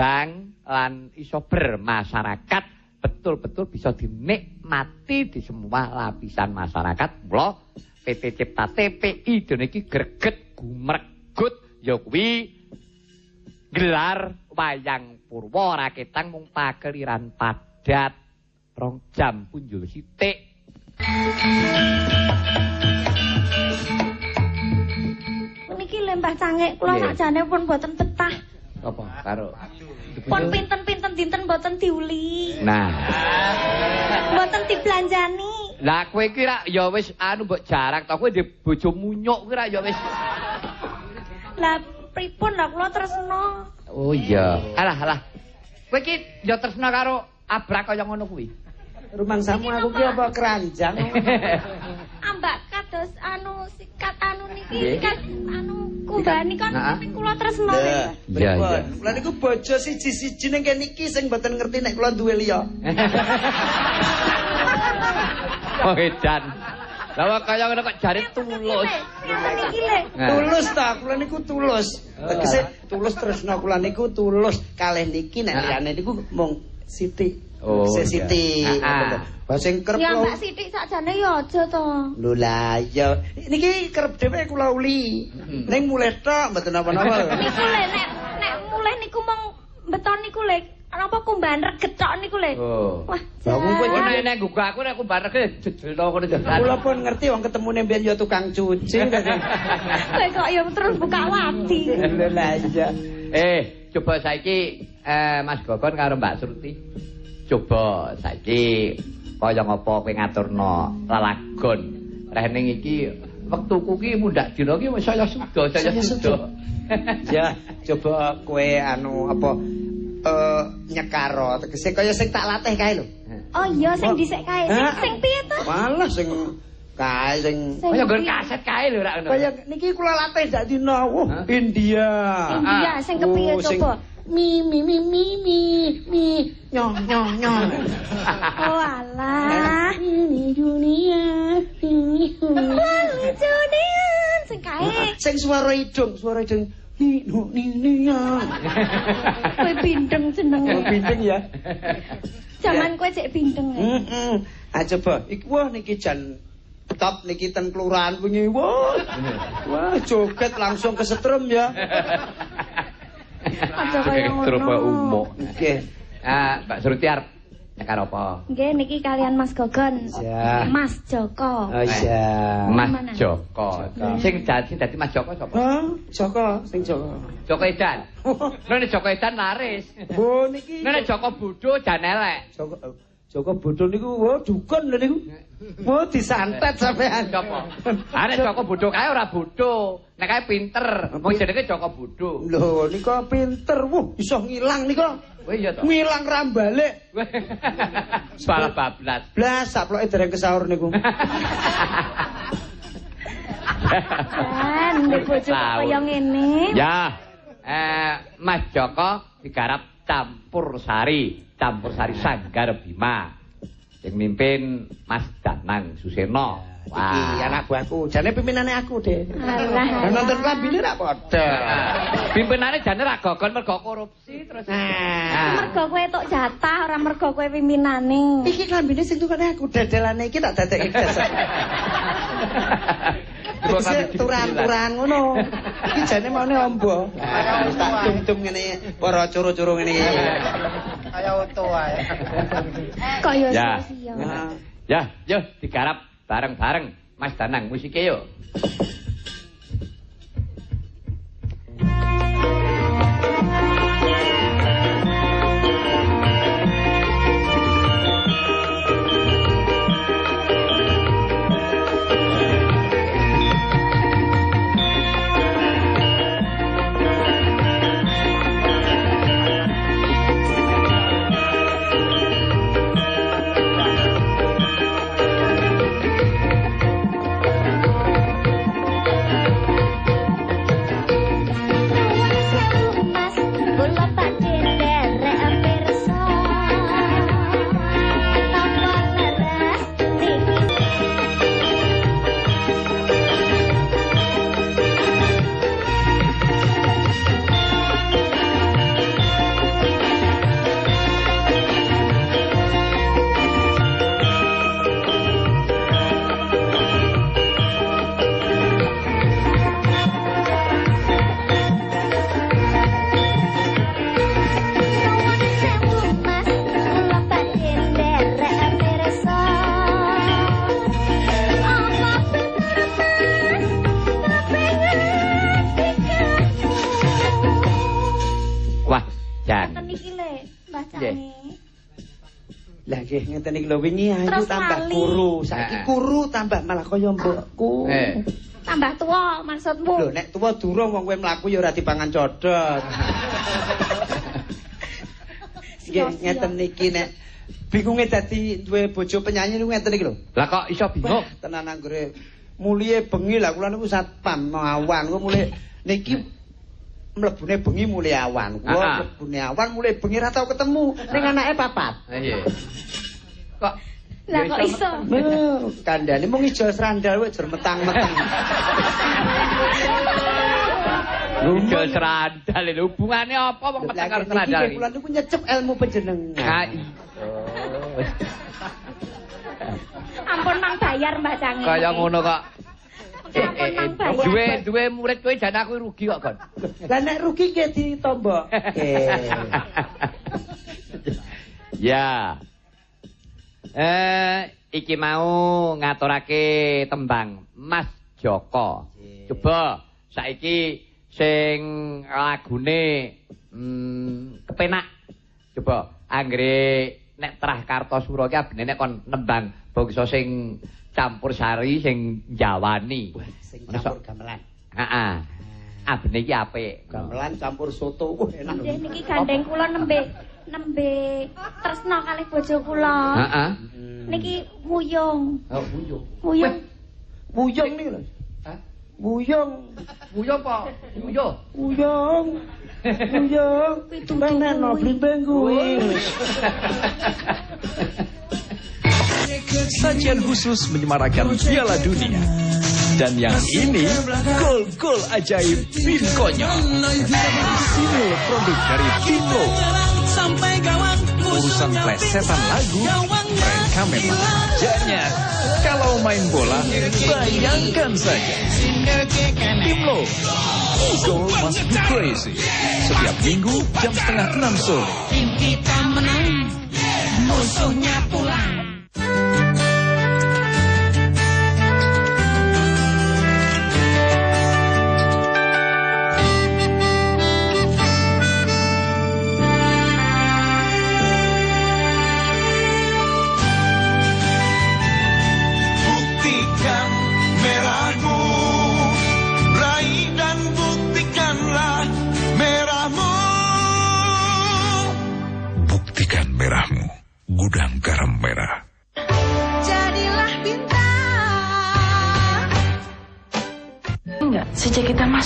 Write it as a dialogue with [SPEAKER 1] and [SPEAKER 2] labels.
[SPEAKER 1] berkembang lan iso bermasyarakat betul-betul bisa dinikmati di semua lapisan masyarakat. Mula PT Cipta TPI dene iki greget gumregut ya kuwi gelar wayang Purwa Raketang mung pakeliran padat 2 jam punjul sithik.
[SPEAKER 2] Niki lembah cangik kula sakjane pun boten betah.
[SPEAKER 1] Apa karo
[SPEAKER 2] pun pinten-pinten dinten boten diuli.
[SPEAKER 1] Nah,
[SPEAKER 2] boten dibelanjani.
[SPEAKER 1] lah kowe iki ra ya wis anu mbok jarak to kowe ndek bojo munyuk kuwi ra ya wis.
[SPEAKER 2] Lah pripun lah kula tresno.
[SPEAKER 1] Oh iya. Alah. Kowe iki ya tresno karo abrak kaya ngono kuwi.
[SPEAKER 3] Rumangsamu aku ki apa keranjang?
[SPEAKER 2] Ambak kados anu sikat anu niki sikat anu kumbani kon kula tresno.
[SPEAKER 1] Iya.
[SPEAKER 3] Lah niku bojo siji-siji ning kene iki sing mboten ngerti nek kula duwe liya.
[SPEAKER 1] Oh edan. Lah kaya ngono kok jare tulus.
[SPEAKER 2] Ngoten iki le.
[SPEAKER 3] Tulus ta, kula niku tulus. Tegese tulus tresno kula niku tulus kalih niki nek liyane niku mung sithik.
[SPEAKER 1] Oh,
[SPEAKER 3] Siti. Sing kerep
[SPEAKER 2] ya Mbak Sithik sakjane ya aja to.
[SPEAKER 3] Lho lah ya niki kerep dhewe kula uli. Ning mulih tok mboten apa-apa.
[SPEAKER 2] Niku le nek mulih niku mong beton niku le apa kumbahan reget tok niku le.
[SPEAKER 1] Oh.
[SPEAKER 2] Wah.
[SPEAKER 1] Nek gugah aku nek kumbahan reget jejelno ngono jalan.
[SPEAKER 3] Kula pun ngerti wong ketemune mbiyen ya tukang cuci.
[SPEAKER 2] Kowe kok ya terus buka wadi.
[SPEAKER 3] Lho lah iya.
[SPEAKER 1] Coba saiki Mas Gogon karo Mbak Surti. Coba saiki kaya ngapa kowe ngaturno lalagon. Rene iki wektuku ki mundhak dina ki saya suda.
[SPEAKER 3] Ya, coba kowe anu apa nyekaro tegese kaya sing tak latih kae lho.
[SPEAKER 2] Oh iya sing dhisik kae. Sing piye to?
[SPEAKER 3] Malah sing kae sing
[SPEAKER 1] kaya nggon kaset kae lho ra ngono.
[SPEAKER 3] Kaya niki kula latih dak dina. India.
[SPEAKER 2] India sing kepiye coba?
[SPEAKER 3] Mi nyoh.
[SPEAKER 2] Oh alah. Ini dunia. Sing kae.
[SPEAKER 3] Sing suara hidung. Ni.
[SPEAKER 2] Kowe bindeng jenenge.
[SPEAKER 3] Bindeng ya.
[SPEAKER 2] Jaman kowe cek bindeng.
[SPEAKER 3] Ah coba iki wah niki jan top niki ten kelurahan wingi. Wah joget langsung kesetrum ya.
[SPEAKER 2] Aja kaya ngono.
[SPEAKER 3] Nggih.
[SPEAKER 1] Mbak Surti arep nyekar apa?
[SPEAKER 2] Nggih niki kalian Mas Gogon.
[SPEAKER 3] Ya.
[SPEAKER 2] Mas Joko.
[SPEAKER 3] Oh iya.
[SPEAKER 1] Mas Joko. Sing dadi Mas Joko sapa?
[SPEAKER 3] Joko, sing Joko.
[SPEAKER 1] Joko Edan. Nek Joko Edan laris.
[SPEAKER 3] Oh niki.
[SPEAKER 1] Nek Joko Bodho jan elek.
[SPEAKER 3] Joko Bodho niku dukun lho niku. Disantet sampean.
[SPEAKER 1] Sapa? Nek Joko Bodho kae ora bodho. Nek kae pinter. Wong jenenge Joko Bodho.
[SPEAKER 3] Lho nika pinter. Iso ngilang nika.
[SPEAKER 1] Oh iya to.
[SPEAKER 3] Ngilang ra balik.
[SPEAKER 1] Salah bablas.
[SPEAKER 3] Blas saploke dereng kesaur niku.
[SPEAKER 2] Nek bojo kaya ngene.
[SPEAKER 1] Ya. Mas Joko digarap campur sari Sanggar Bima. Sing mimpin Mas Danang Suseno.
[SPEAKER 3] Iki anak buahku, jane pimpinane aku, Dek.
[SPEAKER 2] Alah.
[SPEAKER 3] Nonton klambine ra padha.
[SPEAKER 1] Pimpinane jane ra Gogon mergo korupsi terus.
[SPEAKER 2] Mergo kowe tok jatah ora mergo kowe pimpinane.
[SPEAKER 3] Iki klambine sing tukane aku, dadelane iki tak dadekke dasar. Turan-turan ngono. Iki jane maune ombo. Tak tum-tum ngene, para curu-curu ngene iki. Kaya utuh wae.
[SPEAKER 2] Kaya
[SPEAKER 1] sia-sia. Ya, yo digarap bareng-bareng Mas Danang musike yo. Jan.
[SPEAKER 2] Ngeten iki le, bacane.
[SPEAKER 3] Lah nggih ngeten iki lho wingi ayu
[SPEAKER 2] Terus
[SPEAKER 3] tambah
[SPEAKER 2] lali.
[SPEAKER 3] kuru, saiki kuru tambah malah kaya mbokku.
[SPEAKER 2] Tambah tua maksudmu.
[SPEAKER 3] Lho nek tuwa durung wong kowe mlaku ya ora dipangan codot. Nggih ngeten iki nek bingunge dadi duwe bojo penyanyi niku ngeten iki lho.
[SPEAKER 1] Lah kok iso bingung?
[SPEAKER 3] Tenan anggere mulie bengi lah kula niku satpam awan kula mulih niki mlebune bengi mulih awan. Kula mlebune awan mulih bengi ra tau ketemu ning anake papat.
[SPEAKER 1] Iya. Kok
[SPEAKER 2] Lah kok iso?
[SPEAKER 3] Kandhane mung ijo srandal wae jur metang-metang.
[SPEAKER 1] Ijo srandal lho hubungane apa wong metang karo srandal?
[SPEAKER 3] Iki kula niku nyecep ilmu panjenengan.
[SPEAKER 2] Ampun mang bayar Mbah Cange.
[SPEAKER 1] Kaya ngono kok.
[SPEAKER 2] Ampun mang bayar.
[SPEAKER 1] Duwe murid kowe jan aku rugi kok, Kon.
[SPEAKER 3] Lah nek rugi ki ditombok.
[SPEAKER 1] Ya. Iki mau ngaturake tembang Mas Joko. Coba saiki sing lagune kepenak. Coba anggere nek Trah Kartosura ki abene nek kon nembang bangsa sing campur sari sing Jawani.
[SPEAKER 3] Sing campur gamelan.
[SPEAKER 1] Heeh. Abene iki apik.
[SPEAKER 3] Gamelan campur soto enak.
[SPEAKER 2] Nggih niki gandeng kula nembe tresna kalih bojo kula.
[SPEAKER 1] Heeh.
[SPEAKER 2] Niki wuyung.
[SPEAKER 1] Oh, wuyung.
[SPEAKER 2] Wuyung.
[SPEAKER 3] Wuyung niku lho.
[SPEAKER 1] Hah?
[SPEAKER 3] Wuyung.
[SPEAKER 1] Wuyung apa? Wuyung.
[SPEAKER 3] Wuyung. Wuyung. Meneno blimbing kuwi.
[SPEAKER 4] Sajian khusus menyemarakan Piala Dunia. Dan yang ini gol-gol ajaib Bin Konyol. Single produk dari Timlo. Urusan plesetan lagu, mereka memang rajanya. Kalau main bola, bayangkan saja. Timlo, Goal Must Be Crazy. Setiap minggu jam 5:30 sore.
[SPEAKER 5] Kita menang, musuhnya pulang.
[SPEAKER 6] Buktikan merahmu, raih dan buktikanlah merahmu.
[SPEAKER 4] Buktikan merahmu, Gudang Garam Merah.
[SPEAKER 5] Jadilah bintang.
[SPEAKER 7] Enggak, sejak kita masuk